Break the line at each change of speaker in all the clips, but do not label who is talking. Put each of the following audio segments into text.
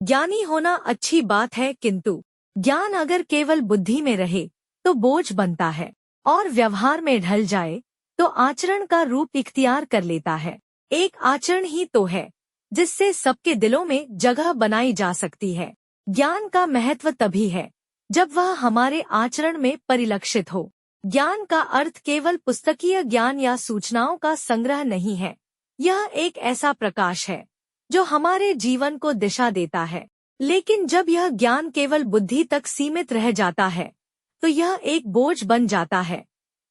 ज्ञानी होना अच्छी बात है, किंतु ज्ञान अगर केवल बुद्धि में रहे तो बोझ बनता है, और व्यवहार में ढल जाए तो आचरण का रूप इख्तियार कर लेता है। एक आचरण ही तो है जिससे सबके दिलों में जगह बनाई जा सकती है। ज्ञान का महत्व तभी है जब वह हमारे आचरण में परिलक्षित हो। ज्ञान का अर्थ केवल पुस्तकीय ज्ञान या सूचनाओं का संग्रह नहीं है। यह एक ऐसा प्रकाश है जो हमारे जीवन को दिशा देता है। लेकिन जब यह ज्ञान केवल बुद्धि तक सीमित रह जाता है तो यह एक बोझ बन जाता है।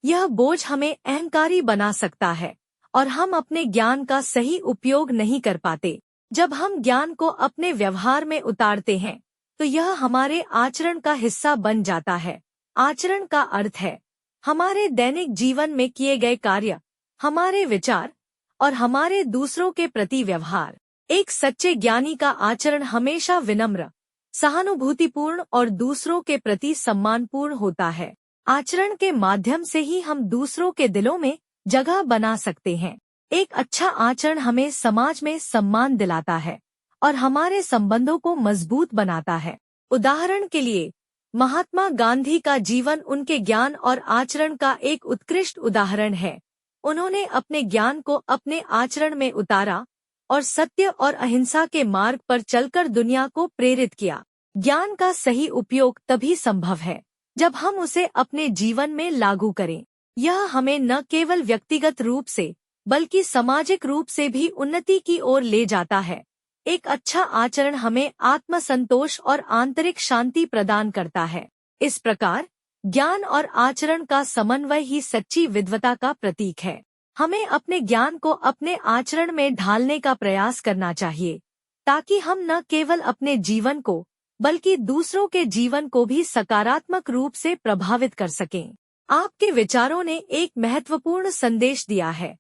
यह बोझ हमें अहंकारी बना सकता है और हम अपने ज्ञान का सही उपयोग नहीं कर पाते। जब हम ज्ञान को अपने व्यवहार में उतारते हैं तो यह हमारे आचरण का हिस्सा बन जाता है। आचरण का अर्थ है हमारे दैनिक जीवन में किए गए कार्य, हमारे विचार और हमारे दूसरों के प्रति व्यवहार। एक सच्चे ज्ञानी का आचरण हमेशा विनम्र, सहानुभूतिपूर्ण और दूसरों के प्रति सम्मानपूर्ण होता है। आचरण के माध्यम से ही हम दूसरों के दिलों में जगह बना सकते हैं। एक अच्छा आचरण हमें समाज में सम्मान दिलाता है और हमारे संबंधों को मजबूत बनाता है। उदाहरण के लिए, महात्मा गांधी का जीवन उनके ज्ञान और आचरण का एक उत्कृष्ट उदाहरण है। उन्होंने अपने ज्ञान को अपने आचरण में उतारा और सत्य और अहिंसा के मार्ग पर चलकर दुनिया को प्रेरित किया। ज्ञान का सही उपयोग तभी संभव है जब हम उसे अपने जीवन में लागू करें। यह हमें न केवल व्यक्तिगत रूप से बल्कि सामाजिक रूप से भी उन्नति की ओर ले जाता है। एक अच्छा आचरण हमें आत्मसंतोष और आंतरिक शांति प्रदान करता है। इस प्रकार ज्ञान और आचरण का समन्वय ही सच्ची विद्वता का प्रतीक है। हमें अपने ज्ञान को अपने आचरण में ढालने का प्रयास करना चाहिए ताकि हम न केवल अपने जीवन को बल्कि दूसरों के जीवन को भी सकारात्मक रूप से प्रभावित कर सकें। आपके विचारों ने एक महत्वपूर्ण संदेश दिया है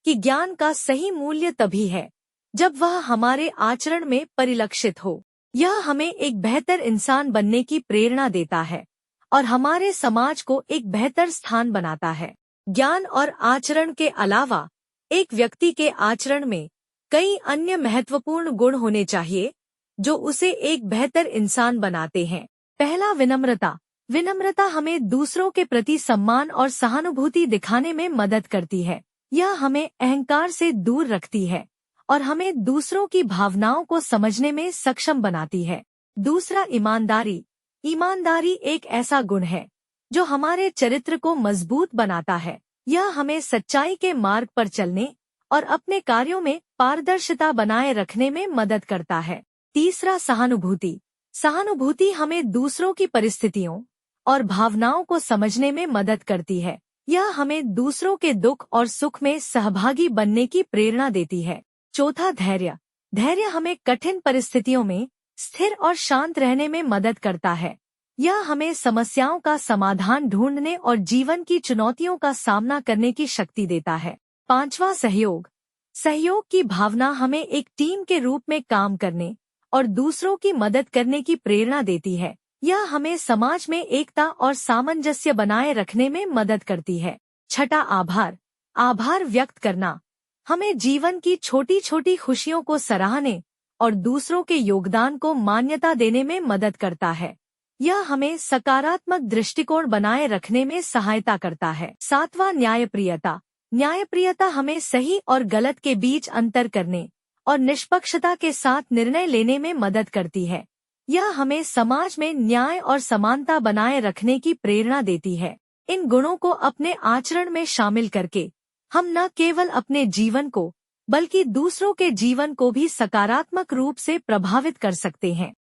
कि ज्ञान का सही मूल्य तभी है जब वह हमारे आचरण में परिलक्षित हो। यह हमें एक बेहतर इंसान बनने की प्रेरणा देता है और हमारे समाज को एक बेहतर स्थान बनाता है। ज्ञान और आचरण के अलावा एक व्यक्ति के आचरण में कई अन्य महत्वपूर्ण गुण होने चाहिए जो उसे एक बेहतर इंसान बनाते हैं। पहला, विनम्रता। विनम्रता हमें दूसरों के प्रति सम्मान और सहानुभूति दिखाने में मदद करती है। यह हमें अहंकार से दूर रखती है और हमें दूसरों की भावनाओं को समझने में सक्षम बनाती है। दूसरा, ईमानदारी। ईमानदारी एक ऐसा गुण है जो हमारे चरित्र को मजबूत बनाता है। यह हमें सच्चाई के मार्ग पर चलने और अपने कार्यों में पारदर्शिता बनाए रखने में मदद करता है। तीसरा, सहानुभूति। सहानुभूति हमें दूसरों की परिस्थितियों और भावनाओं को समझने में मदद करती है। यह हमें दूसरों के दुख और सुख में सहभागी बनने की प्रेरणा देती है। चौथा, धैर्य। धैर्य हमें कठिन परिस्थितियों में स्थिर और शांत रहने में मदद करता है। यह हमें समस्याओं का समाधान ढूंढने और जीवन की चुनौतियों का सामना करने की शक्ति देता है। पांचवा, सहयोग। सहयोग की भावना हमें एक टीम के रूप में काम करने और दूसरों की मदद करने की प्रेरणा देती है। यह हमें समाज में एकता और सामंजस्य बनाए रखने में मदद करती है। छठा, आभार। आभार व्यक्त करना हमें जीवन की छोटी छोटी खुशियों को सराहने और दूसरों के योगदान को मान्यता देने में मदद करता है। यह हमें सकारात्मक दृष्टिकोण बनाए रखने में सहायता करता है। सातवां, न्यायप्रियता। न्यायप्रियता हमें सही और गलत के बीच अंतर करने और निष्पक्षता के साथ निर्णय लेने में मदद करती है। यह हमें समाज में न्याय और समानता बनाए रखने की प्रेरणा देती है। इन गुणों को अपने आचरण में शामिल करके हम न केवल अपने जीवन को बल्कि दूसरों के जीवन को भी सकारात्मक रूप से प्रभावित कर सकते हैं।